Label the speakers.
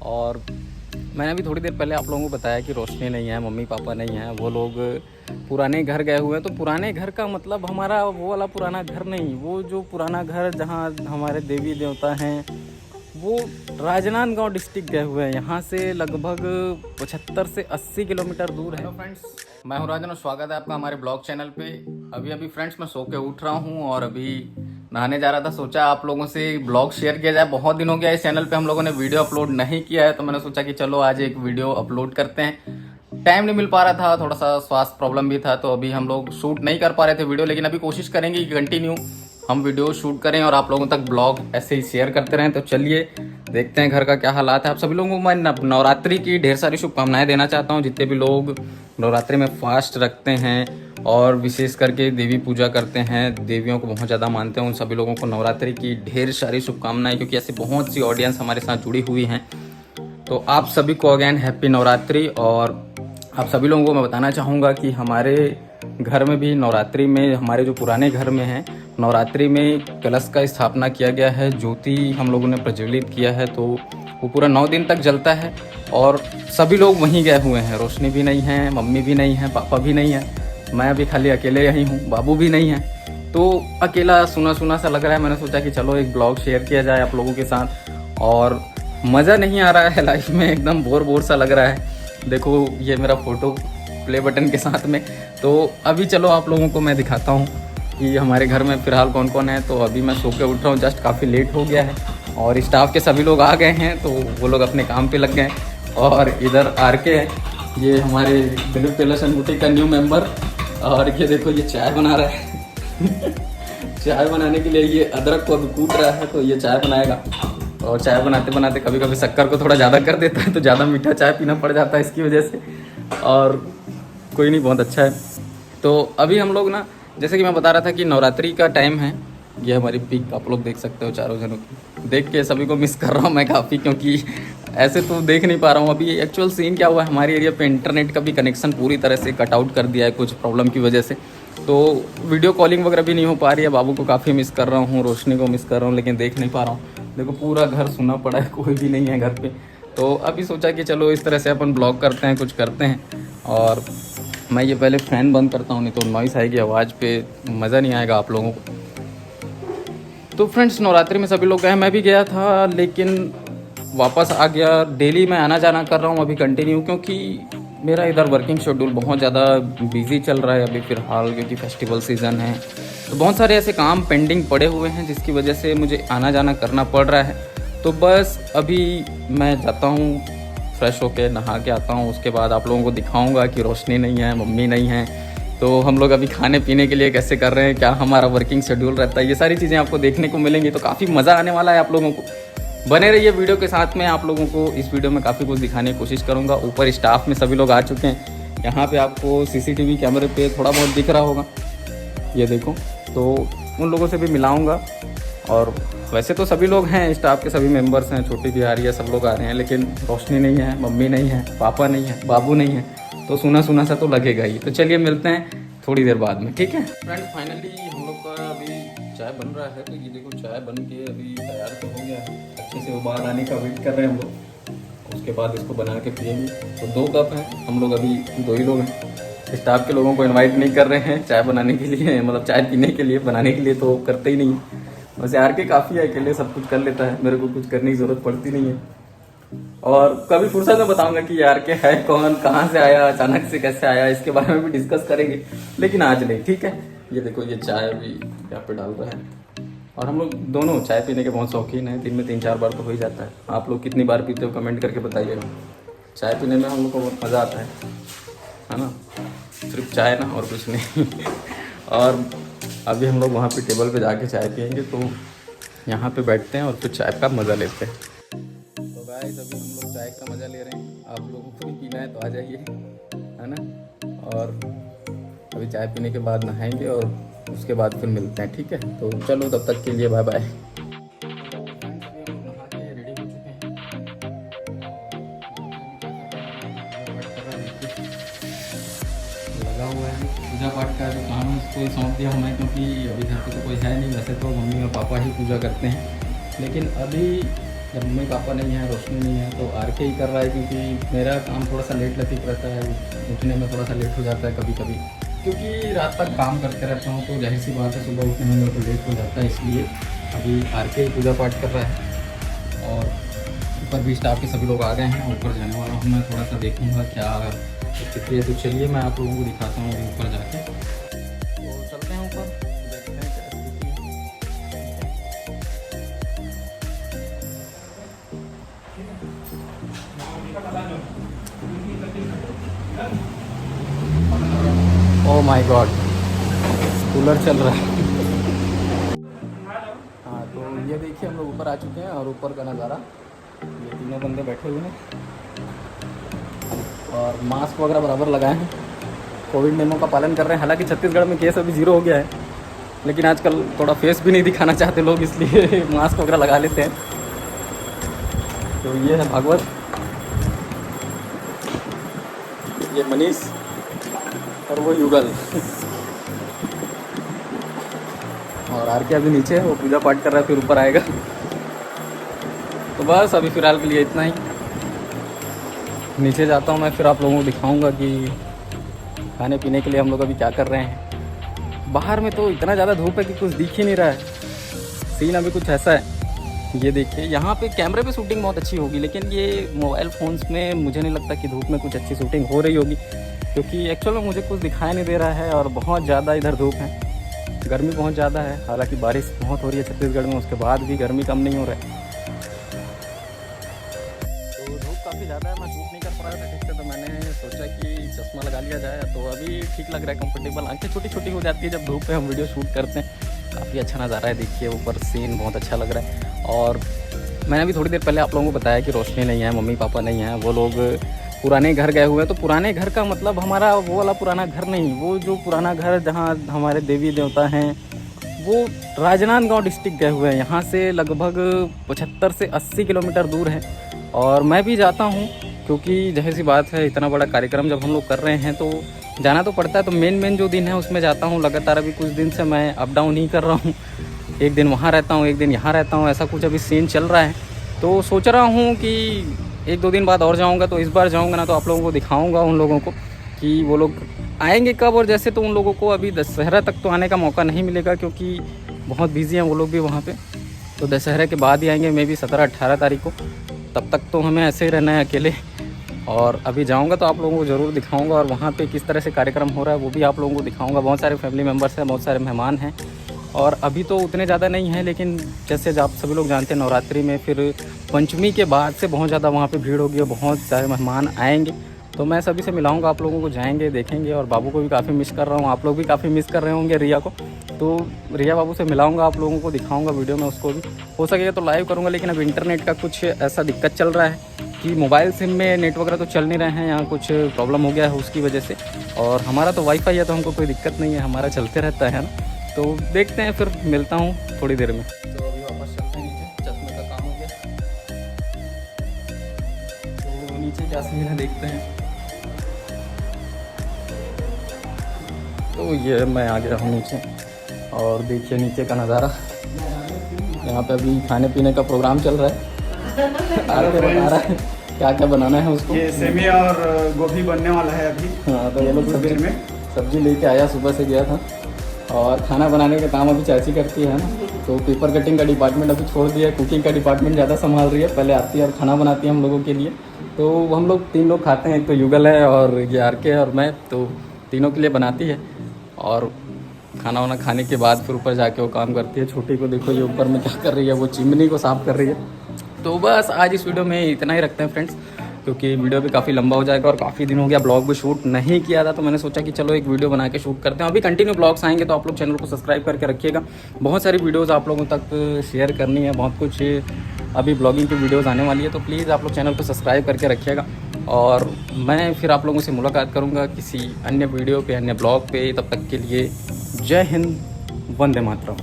Speaker 1: और मैंने अभी थोड़ी देर पहले आप लोगों को बताया कि रोशनी नहीं है, मम्मी पापा नहीं हैं, वो लोग पुराने घर गए हुए हैं। तो पुराने घर का मतलब हमारा वो वाला पुराना घर नहीं, वो जो पुराना घर जहाँ हमारे देवी देवता हैं वो राजनांदगांव डिस्ट्रिक्ट गए हुए हैं। यहाँ से लगभग 75 से 80 किलोमीटर दूर है। हेलो फ्रेंड्स, मैं हूँ राजन और स्वागत है आपका हमारे ब्लॉग चैनल पे। अभी फ्रेंड्स मैं सो के उठ रहा हूँ और अभी नहाने जा रहा था। सोचा आप लोगों से ब्लॉग शेयर किया जाए। बहुत दिन हो गया इस चैनल पे हम लोगों ने वीडियो अपलोड नहीं किया है, तो मैंने सोचा कि चलो आज एक वीडियो अपलोड करते हैं। टाइम नहीं मिल पा रहा था, थोड़ा सा स्वास्थ्य प्रॉब्लम भी था, तो अभी हम लोग शूट नहीं कर पा रहे थे वीडियो। लेकिन अभी कोशिश करेंगे कि कंटिन्यू हम वीडियो शूट करें और आप लोगों तक ब्लॉग ऐसे ही शेयर करते रहें। तो चलिए देखते हैं घर का क्या हालात है। आप सभी लोगों को मैं नवरात्रि की ढेर सारी शुभकामनाएं देना चाहता हूं। जितने भी लोग नवरात्रि में फास्ट रखते हैं और विशेष करके देवी पूजा करते हैं, देवियों को बहुत ज़्यादा मानते हैं, उन सभी लोगों को नवरात्रि की ढेर सारी शुभकामनाएं, क्योंकि ऐसी बहुत सी ऑडियंस हमारे साथ जुड़ी हुई हैं। तो आप सभी को अगेन हैप्पी नवरात्रि। और आप सभी लोगों को मैं बताना चाहूँगा कि हमारे घर में भी नवरात्रि में, हमारे जो पुराने घर में हैं, नवरात्रि में कलश का स्थापना किया गया है, ज्योति हम लोगों ने प्रज्वलित किया है। तो वो पूरा 9 दिन तक जलता है और सभी लोग वहीं गए हुए हैं। रोशनी भी नहीं है, मम्मी भी नहीं है, पापा भी नहीं है, मैं अभी खाली अकेले यहीं हूँ, बाबू भी नहीं है। तो अकेला सुना सुना सा लग रहा है। मैंने सोचा कि चलो एक ब्लॉग शेयर किया जाए आप लोगों के साथ। और मज़ा नहीं आ रहा है लाइफ में, एकदम बोर बोर सा लग रहा है। देखो ये मेरा फ़ोटो प्ले बटन के साथ में। तो अभी चलो आप लोगों को मैं दिखाता हूँ कि हमारे घर में फ़िलहाल कौन कौन है। तो अभी मैं सो के उठ रहा हूँ, जस्ट काफ़ी लेट हो गया है और स्टाफ के सभी लोग आ गए हैं, तो वो लोग अपने काम पे लग गए। और इधर आर के है, ये हमारे दिलीप टेलर्स एंड बुटीक का न्यू मेंबर। और ये देखो ये चाय बना रहा है चाय बनाने के लिए ये अदरक को अभी कूट रहा है, तो ये चाय बनाएगा। और चाय बनाते बनाते कभी कभी शक्कर को थोड़ा ज़्यादा कर देता है, तो ज़्यादा मीठा चाय पीना पड़ जाता है इसकी वजह से। और कोई नहीं, बहुत अच्छा है। तो अभी हम लोग ना, जैसे कि मैं बता रहा था कि नवरात्रि का टाइम है। ये हमारी पिक आप लोग देख सकते हो, चारों जनों की। देख के सभी को मिस कर रहा हूँ मैं काफ़ी, क्योंकि ऐसे तो देख नहीं पा रहा हूँ। अभी एक्चुअल सीन क्या हुआ है, हमारे एरिया पे इंटरनेट का भी कनेक्शन पूरी तरह से कट आउट कर दिया है कुछ प्रॉब्लम की वजह से। तो वीडियो कॉलिंग वगैरह भी नहीं हो पा रही है। बाबू को काफ़ी मिस कर रहा हूँ, रोशनी को मिस कर रहा हूँ, लेकिन देख नहीं पा रहा हूँ। देखो पूरा घर सुना पड़ा है, कोई भी नहीं है घर पे। तो अभी सोचा कि चलो इस तरह से अपन ब्लॉग करते हैं, कुछ करते हैं। और मैं ये पहले फ़ैन बंद करता हूँ, नहीं तो नॉइस आएगी आवाज़ पे, मज़ा नहीं आएगा आप लोगों को। तो फ्रेंड्स नवरात्रि में सभी लोग गए, मैं भी गया था, लेकिन वापस आ गया। डेली मैं आना जाना कर रहा हूँ अभी कंटिन्यू, क्योंकि मेरा इधर वर्किंग शेड्यूल बहुत ज़्यादा बिजी चल रहा है अभी फ़िलहाल, क्योंकि फेस्टिवल सीज़न है। तो बहुत सारे ऐसे काम पेंडिंग पड़े हुए हैं जिसकी वजह से मुझे आना जाना करना पड़ रहा है। तो बस अभी मैं जाता हूँ, फ्रेश होकर नहा के आता हूँ। उसके बाद आप लोगों को दिखाऊँगा कि रोशनी नहीं है, मम्मी नहीं है, तो हम लोग अभी खाने पीने के लिए कैसे कर रहे हैं, क्या हमारा वर्किंग शेड्यूल रहता है, ये सारी चीज़ें आपको देखने को मिलेंगी। तो काफ़ी मज़ा आने वाला है आप लोगों को। बने रहिए वीडियो के साथ में। आप लोगों को इस वीडियो में काफ़ी कुछ दिखाने की कोशिश करूँगा। ऊपर स्टाफ में सभी लोग आ चुके हैं। यहाँ पे आपको सीसीटीवी कैमरे पे थोड़ा बहुत दिख रहा होगा, ये देखो। तो उन लोगों से भी मिलाऊँगा। और वैसे तो सभी लोग हैं, स्टाफ के सभी मेंबर्स हैं, छोटी भी आ रही है, सब लोग आ रहे हैं, लेकिन रोशनी नहीं है, मम्मी नहीं है, पापा नहीं है, बाबू नहीं है। तो सुना सुना सा तो लगेगा ही। तो चलिए मिलते हैं थोड़ी देर बाद में, ठीक है फ्रेंड्स। फाइनली हम लोग का अभी चाय बन रहा है। तो ये देखो चाय बन के अभी तैयार तो हो गया है, अच्छे से उबाल आने का वेट कर रहे हैं हम लोग। उसके बाद इसको बना के पिएंगे। तो 2 कप हैं, हम लोग अभी 2 ही लोग हैं। स्टाफ के लोगों को इनवाइट नहीं कर रहे हैं चाय बनाने के लिए, मतलब चाय पीने के लिए, बनाने के लिए तो करते ही नहीं। वैसे आर के काफ़ी है, अकेले सब कुछ कर लेता है, मेरे को कुछ करने की ज़रूरत पड़ती नहीं है। और कभी फुर्सत में बताऊंगा कि यार के है कौन, कहाँ से आया, अचानक से कैसे आया, इसके बारे में भी डिस्कस करेंगे, लेकिन आज नहीं, ठीक है। ये देखो ये चाय अभी यहाँ पे डाल रहा है। और हम लोग दोनों चाय पीने के बहुत शौकीन हैं, दिन में 3-4 बार तो हो ही जाता है। आप लोग कितनी बार पीते हो कमेंट करके बताइएगा। चाय पीने में हम लोग को बहुत मज़ा आता है ना, सिर्फ चाय ना और कुछ नहीं और अभी हम लोग वहाँ पे टेबल पे जाके चाय पियेंगे। तो यहाँ पे बैठते हैं और फिर चाय का मज़ा लेते हैं। तो गाइस अभी हम लोग चाय का मज़ा ले रहे हैं, आप लोगों को भी पीना है तो आ जाइए, है ना। और अभी चाय पीने के बाद नहाएंगे और उसके बाद फिर मिलते हैं, ठीक है। तो चलो तब तक के लिए बाय बाय। लगा हुआ है पूजा पाठ का जो काम है उसको सौंप दिया हमें, क्योंकि अभी घर पे तो कोई है नहीं। वैसे तो मम्मी और पापा ही पूजा करते हैं, लेकिन अभी जब मम्मी पापा नहीं है, रोशनी नहीं है, तो आर के ही कर रहा है, क्योंकि मेरा काम थोड़ा सा लेट लतीफ़ रहता है, उठने में थोड़ा सा लेट हो जाता है कभी कभी, क्योंकि रात तक काम करते रहता हूँ, तो जाहिर सी बात है सुबह उठने में मेरे को लेट हो जाता है। इसलिए अभी आर के ही पूजा पाठ कर रहा है। और ऊपर भी स्टाफ के सभी लोग आ गए हैं, ऊपर जाने वाला हूँ मैं, थोड़ा सा देखूँगा क्या स्थिति है। तो चलिए मैं आप लोगों को दिखाता हूँ अभी ऊपर जाके। तो चलते हैं ऊपर, देखते हैं क्या स्थिति है। ओह माय गॉड, कूलर चल रहा है। हाँ, तो ये देखिए हम लोग ऊपर आ चुके हैं और ऊपर का नज़ारा, ये तीनों बंदे बैठे हुए हैं और मास्क वगैरह बराबर लगाए हैं, कोविड नियमों का पालन कर रहे हैं। हालांकि छत्तीसगढ़ में केस अभी 0 हो गया है, लेकिन आजकल थोड़ा फेस भी नहीं दिखाना चाहते लोग, इसलिए मास्क वगैरह लगा लेते हैं। तो ये है भागवत, ये मनीष और वो युगल और आर के अभी नीचे है, वो पूजा पाठ कर रहा है, फिर ऊपर आएगा। तो बस अभी फ़िलहाल के लिए इतना ही। नीचे जाता हूँ मैं, फिर आप लोगों को दिखाऊंगा कि खाने पीने के लिए हम लोग अभी क्या कर रहे हैं। बाहर में तो इतना ज़्यादा धूप है कि कुछ दिख ही नहीं रहा है। सीन अभी कुछ ऐसा है, ये देखिए, यहाँ पे कैमरे पे शूटिंग बहुत अच्छी होगी, लेकिन ये मोबाइल फ़ोन्स में मुझे नहीं लगता कि धूप में कुछ अच्छी शूटिंग हो रही होगी, क्योंकि एक्चुअल में मुझे कुछ दिखाई नहीं दे रहा है और बहुत ज़्यादा इधर धूप है, गर्मी बहुत ज़्यादा है। हालांकि बारिश बहुत हो रही है छत्तीसगढ़ में, उसके बाद भी गर्मी कम नहीं हो रहा है। तो धूप काफ़ी ज़्यादा है, मैं शूट नहीं कर पा रहा था ठीक से, तो मैंने सोचा कि चश्मा लगा लिया जाए। तो अभी ठीक लग रहा है, कंफर्टेबल, आंखें छोटी छोटी हो जाती है जब धूप पे हम वीडियो शूट करते हैं। काफ़ी अच्छा नज़ारा है, देखिए ऊपर सीन बहुत अच्छा लग रहा है। और मैंने अभी थोड़ी देर पहले आप लोगों को बताया कि रोशनी नहीं है, मम्मी पापा नहीं है, वो लोग पुराने घर गए हुए हैं। तो पुराने घर का मतलब हमारा वो वाला पुराना घर नहीं, वो जो पुराना घर जहाँ हमारे देवी देवता हैं, वो राजनांदगांव डिस्ट्रिक्ट गए हुए हैं। यहाँ से लगभग 75 से 80 किलोमीटर दूर है। और मैं भी जाता हूँ, क्योंकि जाहिर सी बात है इतना बड़ा कार्यक्रम जब हम लोग कर रहे हैं तो जाना तो पड़ता है। तो मेन जो दिन है उसमें जाता हूँ लगातार। अभी कुछ दिन से मैं अप डाउन ही कर रहा हूँ, एक दिन वहाँ रहता हूँ, एक दिन यहाँ रहता हूँ, ऐसा कुछ अभी सीन चल रहा है। तो सोच रहा हूँ कि 1-2 दिन बाद और जाऊँगा। तो इस बार जाऊँगा ना तो आप लोगों को दिखाऊँगा उन लोगों को कि वो लोग आएंगे कब। और जैसे तो उन लोगों को अभी दशहरा तक तो आने का मौका नहीं मिलेगा, क्योंकि बहुत बिजी हैं वो लोग भी वहाँ पे। तो दशहरा के बाद ही आएंगे, मे बी 17-18 तारीख को। तब तक तो हमें ऐसे ही रहना है अकेले। और अभी जाऊँगा तो आप लोगों को ज़रूर दिखाऊँगा, और वहाँ पे किस तरह से कार्यक्रम हो रहा है वो भी आप लोगों को दिखाऊँगा। बहुत सारे फैमिली मेम्बर्स हैं, बहुत सारे मेहमान हैं, और अभी तो उतने ज़्यादा नहीं हैं, लेकिन जैसे आप सभी लोग जानते हैं नवरात्रि में फिर पंचमी के बाद से बहुत ज़्यादा वहाँ पे भीड़ होगी और बहुत सारे मेहमान आएंगे। तो मैं सभी से मिलाऊंगा आप लोगों को, जाएंगे देखेंगे। और बाबू को भी काफ़ी मिस कर रहा हूँ, आप लोग भी काफ़ी मिस कर रहे होंगे रिया को। तो रिया बाबू से मिलाऊंगा, आप लोगों को दिखाऊंगा वीडियो में, उसको भी हो सकेगा तो लाइव करूँगा। लेकिन अब इंटरनेट का कुछ ऐसा दिक्कत चल रहा है कि मोबाइल सिम में नेट वगैरह तो चल नहीं रहे हैं, यहाँ कुछ प्रॉब्लम हो गया है उसकी वजह से। और हमारा तो वाईफाई है तो हमको कोई दिक्कत नहीं है, हमारा चलते रहता है ना। तो देखते हैं, फिर मिलता हूँ थोड़ी देर में। तो अभी वापस चलते हैं नीचे, चश्मे का काम हो गया। तो नीचे क्या सीन है देखते हैं। तो ये मैं आ गया हूँ नीचे, और देखिए नीचे का नज़ारा। यहाँ पे अभी खाने पीने का प्रोग्राम चल रहा है। आगे बना रहा है क्या क्या बनाना है उसको।
Speaker 2: ये सेमिया और गोभी बनने वाला है अभी।
Speaker 1: हाँ, तो ये लोग सब्जी लेके आया, सुबह से गया था। और खाना बनाने का काम अभी चाची करती है ना, तो पेपर कटिंग का डिपार्टमेंट अभी छोड़ दिया है, कुकिंग का डिपार्टमेंट ज़्यादा संभाल रही है। पहले आती है और खाना बनाती है हम लोगों के लिए। तो हम लोग 3 लोग खाते हैं, एक तो युगल है और ये आर के और मैं, तो तीनों के लिए बनाती है। और खाना वाना खाने के बाद फिर ऊपर जाके वो काम करती है। छोटी को देखो ये ऊपर में क्या कर रही है, वो चिमनी को साफ़ कर रही है। तो बस आज इस वीडियो में इतना ही रखते हैं फ्रेंड्स, क्योंकि वीडियो भी काफ़ी लंबा हो जाएगा और काफ़ी दिन हो गया ब्लॉग भी शूट नहीं किया था। तो मैंने सोचा कि चलो एक वीडियो बना के शूट करते हैं। अभी कंटिन्यू ब्लॉग्स आएंगे, तो आप लोग चैनल को सब्सक्राइब करके रखिएगा। बहुत सारी वीडियोस आप लोगों तक शेयर करनी है, बहुत कुछ अभी ब्लॉगिंग की वीडियोस आने वाली है। तो प्लीज़ आप लोग चैनल को सब्सक्राइब करके रखिएगा। और मैं फिर आप लोगों से मुलाकात करूँगा किसी अन्य वीडियो पे, अन्य ब्लॉग पे। तब तक के लिए जय हिंद, वंदे मातरम।